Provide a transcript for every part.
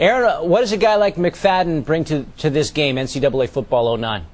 Aaron, what does a guy like McFadden bring to this game, NCAA football '09?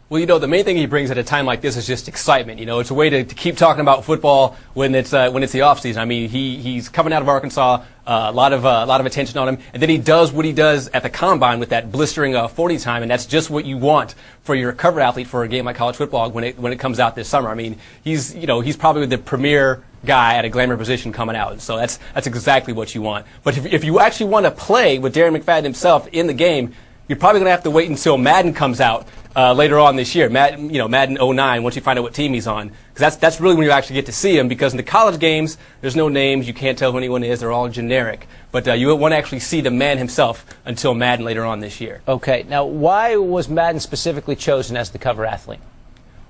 Well, the main thing he brings at a time like this is just excitement. It's a way to keep talking about football when it's the off season. I mean, he's coming out of Arkansas, a lot of attention on him, and then he does what he does at the combine with that blistering 40 time, and that's just what you want for your cover athlete for a game like college football when it comes out this summer. I mean, he's probably the premier guy at a glamour position coming out, so that's exactly what you want. But if you actually want to play with Darren McFadden himself in the game, you're probably going to have to wait until Madden comes out later on this year. Madden 09, once you find out what team he's on, because that's really when you actually get to see him. Because in the college games, there's no names, you can't tell who anyone is, they're all generic. But you won't actually see the man himself until Madden later on this year. Okay, now why was Madden specifically chosen as the cover athlete?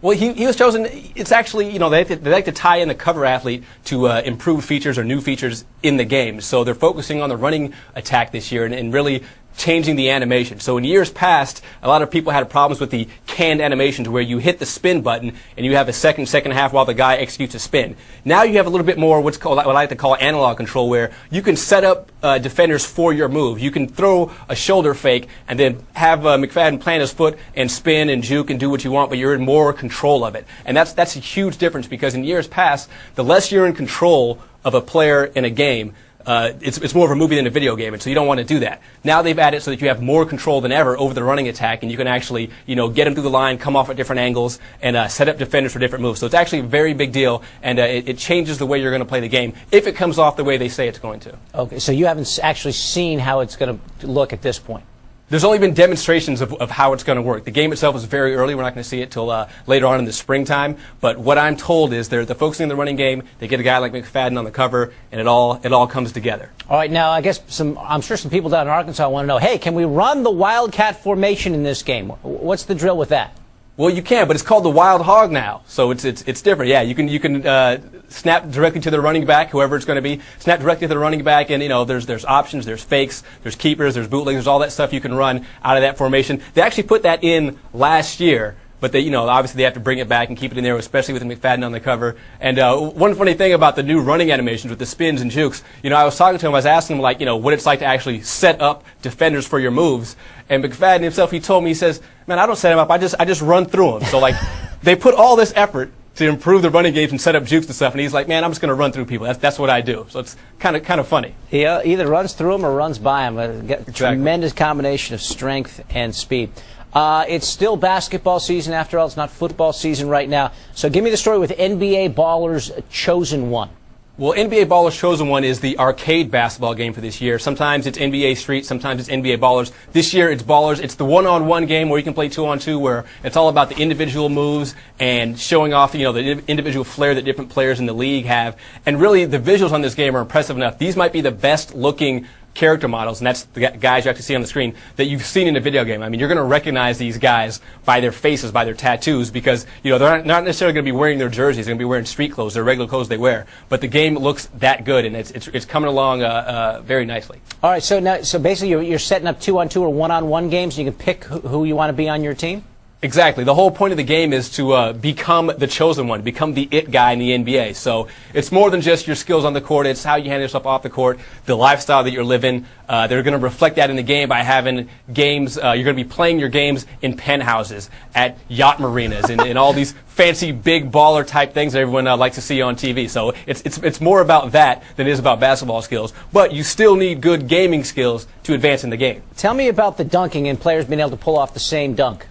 Well, he was chosen. It's actually, they like to tie in the cover athlete to improved features or new features in the game. So they're focusing on the running attack this year and really changing the animation. So in years past, a lot of people had problems with the canned animations where you hit the spin button and you have a second half while the guy executes a spin. Now you have a little bit more what I like to call analog control, where you can set up defenders for your move. You can throw a shoulder fake and then have McFadden plant his foot and spin and juke and do what you want, but you're in more control of it. And that's a huge difference, because in years past, the less you're in control of a player in a game, it's more of a movie than a video game, and so you don't want to do that. Now they've added so that you have more control than ever over the running attack, and you can actually, get them through the line, come off at different angles, and set up defenders for different moves. So it's actually a very big deal, and it changes the way you're going to play the game if it comes off the way they say it's going to. Okay, so you haven't actually seen how it's going to look at this point? There's only been demonstrations of how it's going to work. The game itself is very early. We're not going to see it till later on in the springtime. But what I'm told is they're focusing on the running game. They get a guy like McFadden on the cover, and it all comes together. All right, now I guess I'm sure some people down in Arkansas want to know, hey, can we run the Wildcat formation in this game? What's the drill with that? Well, you can, but it's called the Wild Hog now, so it's different. Yeah, you can snap directly to the running back, whoever it's going to be. Snap directly to the running back, and there's options, there's fakes, there's keepers, there's bootlegs, there's all that stuff you can run out of that formation. They actually put that in last year, but they obviously they have to bring it back and keep it in there, especially with McFadden on the cover. And one funny thing about the new running animations with the spins and jukes, I was talking to him, I was asking him what it's like to actually set up defenders for your moves. And McFadden himself, he told me, he says, man, I don't set them up, I just run through them. So they put all this effort to improve the running games and set up jukes and stuff, and he's like, man, I'm just going to run through people. That's what I do. So it's kind of funny. He either runs through them or runs by them. Exactly. Tremendous combination of strength and speed. It's still basketball season after all. It's not football season right now. So give me the story with NBA Ballers Chosen One. Well, NBA Ballers Chosen One is the arcade basketball game for this year. Sometimes it's NBA Street, sometimes it's NBA Ballers. This year it's Ballers. It's the one-on-one game where you can play two-on-two, where it's all about the individual moves and showing off, the individual flair that different players in the league have. And really, the visuals on this game are impressive enough. These might be the best-looking character models, and that's the guys you actually see on the screen, that you've seen in a video game. I mean, you're going to recognize these guys by their faces, by their tattoos, because they're not necessarily going to be wearing their jerseys. They're going to be wearing street clothes, their regular clothes they wear. But the game looks that good, and it's coming along very nicely. All right, so basically you're setting up two-on-two or one-on-one games, and you can pick who you want to be on your team? Exactly. The whole point of the game is to become the chosen one, become the it guy in the NBA. So it's more than just your skills on the court. It's how you handle yourself off the court, the lifestyle that you're living. They're going to reflect that in the game by having games. You're going to be playing your games in penthouses, at yacht marinas, and all these fancy big baller type things that everyone likes to see on TV. So it's more about that than it is about basketball skills. But you still need good gaming skills to advance in the game. Tell me about the dunking and players being able to pull off the same dunk.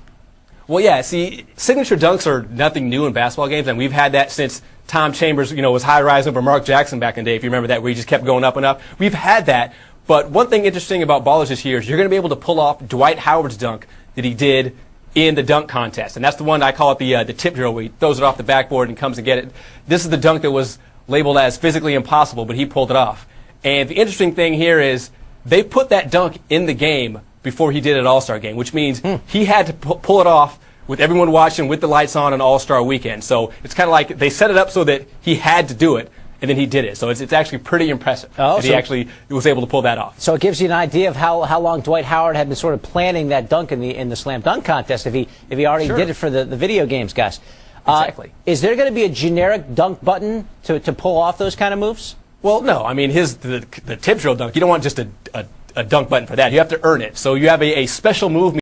Well, yeah, see, signature dunks are nothing new in basketball games, and we've had that since Tom Chambers, was high-rise over Mark Jackson back in the day, if you remember that, where he just kept going up and up. We've had that, but one thing interesting about Ballers this year is you're going to be able to pull off Dwight Howard's dunk that he did in the dunk contest, and that's the one I call it the tip drill, where he throws it off the backboard and comes to get it. This is the dunk that was labeled as physically impossible, but he pulled it off. And the interesting thing here is they put that dunk in the game before he did at All-Star game, which means he had to pull it off with everyone watching, with the lights on All-Star weekend. So it's kind of like they set it up so that he had to do it, and then he did it. So it's actually pretty impressive that he actually was able to pull that off. So it gives you an idea of how long Dwight Howard had been sort of planning that dunk in the slam dunk contest, if he already did it for the video games, guys. Exactly. Is there going to be a generic dunk button to pull off those kind of moves? Well, no. I mean, the tip drill dunk, you don't want just a a dunk button for that. You have to earn it. So you have a special move.